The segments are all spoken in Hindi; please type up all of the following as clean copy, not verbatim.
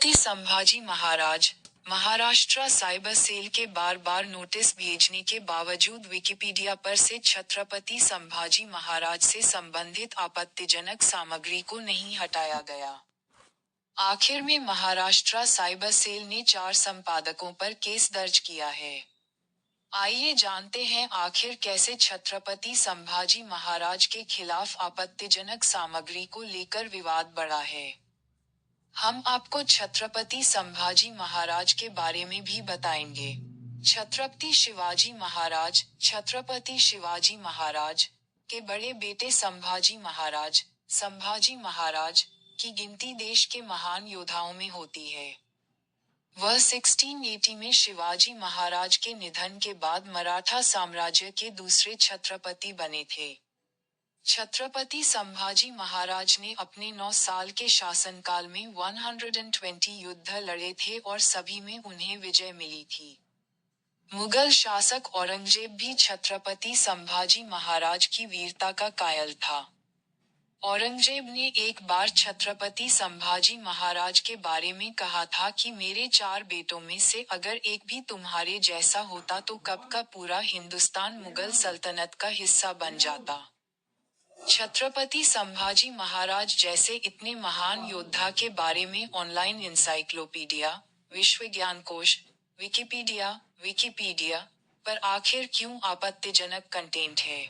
छत्रपति संभाजी महाराज। महाराष्ट्र साइबर सेल के बार बार नोटिस भेजने के बावजूद विकिपीडिया पर से छत्रपति संभाजी महाराज से संबंधित आपत्तिजनक सामग्री को नहीं हटाया गया। आखिर में महाराष्ट्र साइबर सेल ने 4 संपादकों पर केस दर्ज किया है। आइए जानते हैं आखिर कैसे छत्रपति संभाजी महाराज के खिलाफ आपत्तिजनक सामग्री को लेकर विवाद बढ़ा है। हम आपको छत्रपति संभाजी महाराज के बारे में भी बताएंगे। छत्रपति शिवाजी महाराज के बड़े बेटे संभाजी महाराज की गिनती देश के महान योद्धाओं में होती है। वह 1680 में शिवाजी महाराज के निधन के बाद मराठा साम्राज्य के दूसरे छत्रपति बने थे। छत्रपति संभाजी महाराज ने अपने 9 साल के शासनकाल में 120 युद्ध लड़े थे और सभी में उन्हें विजय मिली थी। मुगल शासक औरंगजेब भी छत्रपति संभाजी महाराज की वीरता का कायल था। औरंगजेब ने एक बार छत्रपति संभाजी महाराज के बारे में कहा था कि मेरे 4 बेटों में से अगर एक भी तुम्हारे जैसा होता तो कब का पूरा हिंदुस्तान मुगल सल्तनत का हिस्सा बन जाता। छत्रपति संभाजी महाराज जैसे इतने महान योद्धा के बारे में ऑनलाइन इंसाइक्लोपीडिया, विश्व ज्ञान कोश, विकिपीडिया पर आखिर क्यों आपत्तिजनक कंटेंट है।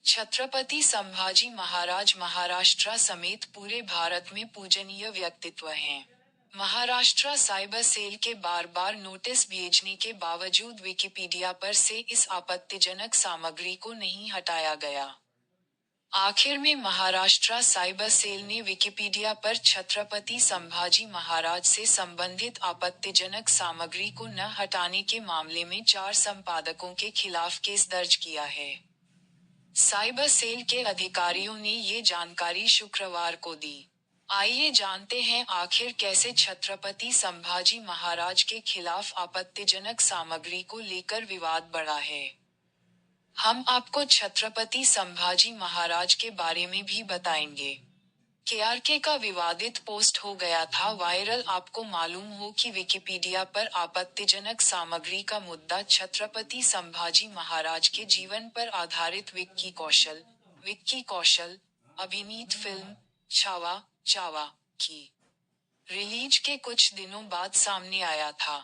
छत्रपति संभाजी महाराज महाराष्ट्र समेत पूरे भारत में पूजनीय व्यक्तित्व हैं। महाराष्ट्र साइबर सेल के बार बार नोटिस भेजने के बावजूद विकिपीडिया पर से इस आपत्तिजनक सामग्री को नहीं हटाया गया। आखिर में महाराष्ट्र साइबर सेल ने विकिपीडिया पर छत्रपति संभाजी महाराज से संबंधित आपत्तिजनक सामग्री को न हटाने के मामले में 4 संपादकों के खिलाफ केस दर्ज किया है। साइबर सेल के अधिकारियों ने ये जानकारी शुक्रवार को दी। आइए जानते हैं आखिर कैसे छत्रपति संभाजी महाराज के खिलाफ आपत्तिजनक सामग्री को लेकर विवाद बढ़ा है। हम आपको छत्रपति संभाजी महाराज के बारे में भी बताएंगे। केआरके का विवादित पोस्ट हो गया था वायरल। आपको मालूम हो कि विकिपीडिया पर आपत्तिजनक सामग्री का मुद्दा छत्रपति संभाजी महाराज के जीवन पर आधारित विक्की कौशल अभिनीत फिल्म चावा की रिलीज के कुछ दिनों बाद सामने आया था।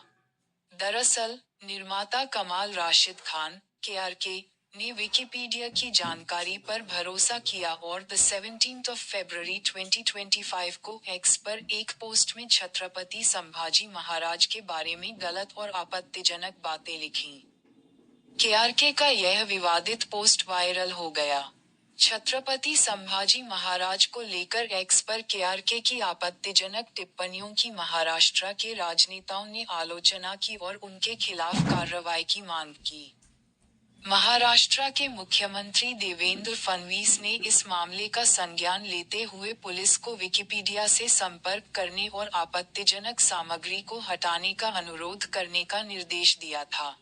दरअसल निर्माता कमाल राशिद खान केआरके ने विकिपीडिया की जानकारी पर भरोसा किया और 17 फरवरी 2025 को एक्स पर एक पोस्ट में छत्रपति संभाजी महाराज के बारे में गलत और आपत्तिजनक बातें लिखीं। केआरके का यह विवादित पोस्ट वायरल हो गया। छत्रपति संभाजी महाराज को लेकर एक्स पर केआरके की आपत्तिजनक टिप्पणियों की महाराष्ट्र के राजनेताओं ने आलोचना की और उनके खिलाफ कार्रवाई की मांग की। महाराष्ट्र के मुख्यमंत्री देवेंद्र फडणवीस ने इस मामले का संज्ञान लेते हुए पुलिस को विकिपीडिया से संपर्क करने और आपत्तिजनक सामग्री को हटाने का अनुरोध करने का निर्देश दिया था।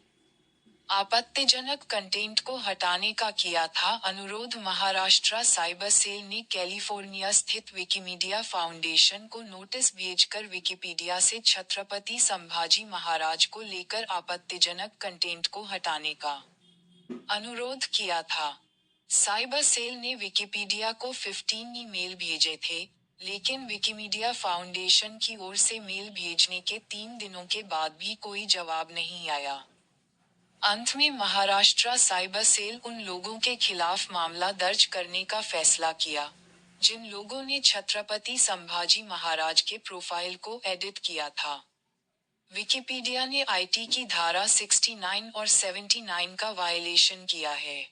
आपत्तिजनक कंटेंट को हटाने का किया था अनुरोध। महाराष्ट्र साइबर सेल ने कैलिफोर्निया स्थित विकिमीडिया फाउंडेशन को नोटिस भेजकर विकिपीडिया से छत्रपति संभाजी महाराज को लेकर आपत्तिजनक कंटेंट को हटाने का अनुरोध किया था। साइबर सेल ने विकिपीडिया को 15 ईमेल भेजे थे, लेकिन विकिमीडिया फाउंडेशन की ओर से मेल भेजने के 3 दिनों के बाद भी कोई जवाब नहीं आया। अंत में महाराष्ट्र साइबर सेल उन लोगों के खिलाफ मामला दर्ज करने का फैसला किया, जिन लोगों ने छत्रपति संभाजी महाराज के प्रोफाइल को एडिट किया था। विकिपीडिया ने आईटी की धारा 69 और 79 का वायलेशन किया है।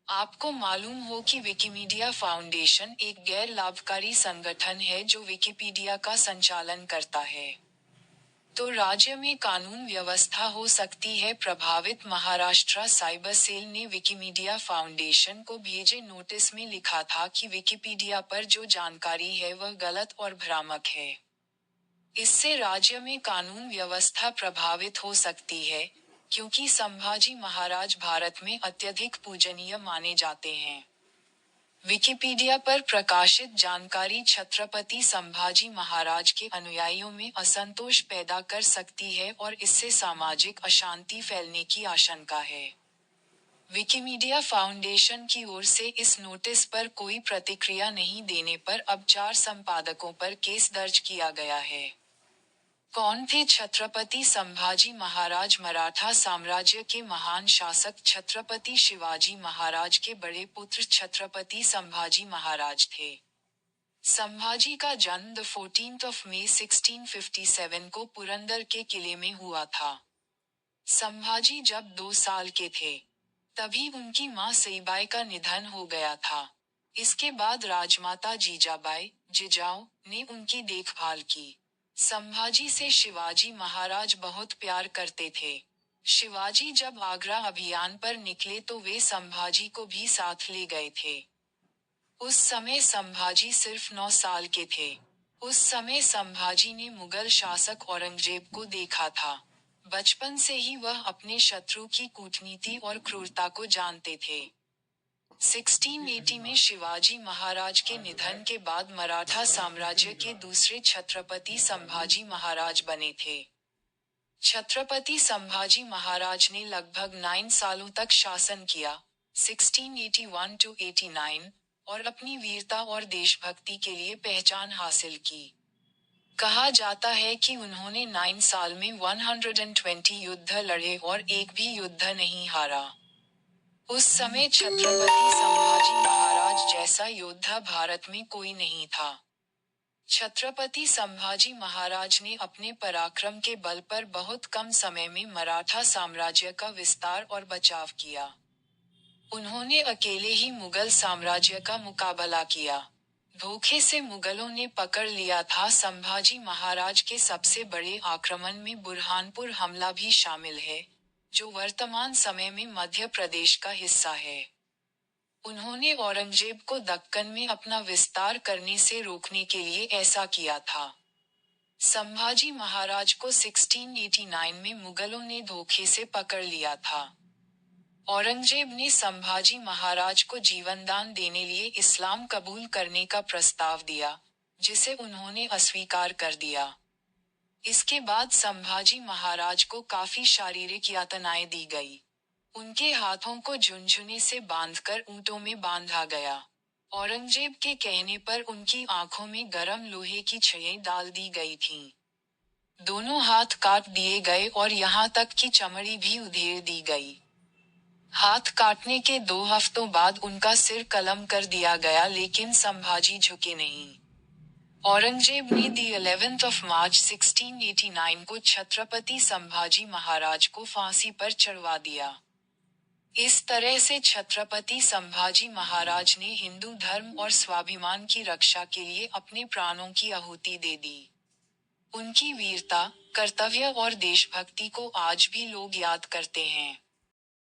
आपको मालूम हो कि विकिमीडिया फाउंडेशन एक गैर लाभकारी संगठन है जो विकिपीडिया का संचालन करता है। तो राज्य में कानून व्यवस्था हो सकती है प्रभावित। महाराष्ट्र साइबर सेल ने विकिमीडिया फाउंडेशन को भेजे नोटिस में लिखा था कि विकिपीडिया पर जो जानकारी है वह गलत और भ्रामक है। इससे राज्य में कानून व्यवस्था प्रभावित हो सकती है, क्योंकि संभाजी महाराज भारत में अत्यधिक पूजनीय माने जाते हैं। विकिपीडिया पर प्रकाशित जानकारी छत्रपति संभाजी महाराज के अनुयायियों में असंतोष पैदा कर सकती है और इससे सामाजिक अशांति फैलने की आशंका है। विकिमीडिया फाउंडेशन की ओर से इस नोटिस पर कोई प्रतिक्रिया नहीं देने पर अब 4 संपादकों पर केस दर्ज किया गया है। कौन थे छत्रपति संभाजी महाराज? मराठा साम्राज्य के महान शासक छत्रपति शिवाजी महाराज के बड़े पुत्र छत्रपति संभाजी महाराज थे। संभाजी का जन्म 14 मई 1657 को पुरंदर के किले में हुआ था। संभाजी जब 2 साल के थे, तभी उनकी मां सईबाई का निधन हो गया था। इसके बाद राजमाता जीजाबाई, जिजाऊ, ने उनकी देखभाल की। संभाजी से शिवाजी महाराज बहुत प्यार करते थे। शिवाजी जब आगरा अभियान पर निकले तो वे संभाजी को भी साथ ले गए थे। उस समय संभाजी सिर्फ 9 साल के थे। उस समय संभाजी ने मुगल शासक औरंगजेब को देखा था। बचपन से ही वह अपने शत्रु की कूटनीति और क्रूरता को जानते थे। 1680 में शिवाजी महाराज के निधन के बाद मराठा साम्राज्य के दूसरे छत्रपति संभाजी महाराज बने थे। छत्रपति संभाजी महाराज ने लगभग 9 सालों तक शासन किया, 1681-89, और अपनी वीरता और देशभक्ति के लिए पहचान हासिल की। कहा जाता है कि उन्होंने 9 साल में 120 युद्ध लड़े और एक भी युद्ध नहीं हारा। उस समय छत्रपति संभाजी महाराज जैसा योद्धा भारत में कोई नहीं था। छत्रपति संभाजी महाराज ने अपने पराक्रम के बल पर बहुत कम समय में मराठा साम्राज्य का विस्तार और बचाव किया। उन्होंने अकेले ही मुगल साम्राज्य का मुकाबला किया। धोखे से मुगलों ने पकड़ लिया था। संभाजी महाराज के सबसे बड़े आक्रमण में बुरहानपुर हमला भी शामिल है, जो वर्तमान समय में मध्य प्रदेश का हिस्सा है। उन्होंने औरंगजेब को दक्कन में अपना विस्तार करने से रोकने के लिए ऐसा किया था। संभाजी महाराज को 1689 में मुगलों ने धोखे से पकड़ लिया था। औरंगजेब ने संभाजी महाराज को जीवनदान देने लिए इस्लाम कबूल करने का प्रस्ताव दिया, जिसे उन्होंने अस्वीकार कर दिया। इसके बाद संभाजी महाराज को काफी शारीरिक यातनाएं दी गई। उनके हाथों को झुनझुने से बांधकर ऊंटों में बांधा गया। औरंगजेब के कहने पर उनकी आंखों में गरम लोहे की छड़ें डाल दी गई थीं। दोनों हाथ काट दिए गए और यहाँ तक कि चमड़ी भी उधेड़ दी गई। हाथ काटने के 2 हफ्तों बाद उनका सिर कलम कर दिया गया, लेकिन संभाजी झुके नहीं। औरंगजेब ने 11 मार्च 1689 को छत्रपति संभाजी महाराज को फांसी पर चढ़वा दिया। इस तरह से छत्रपति संभाजी महाराज ने हिंदू धर्म और स्वाभिमान की रक्षा के लिए अपने प्राणों की आहुति दे दी। उनकी वीरता, कर्तव्य और देशभक्ति को आज भी लोग याद करते हैं।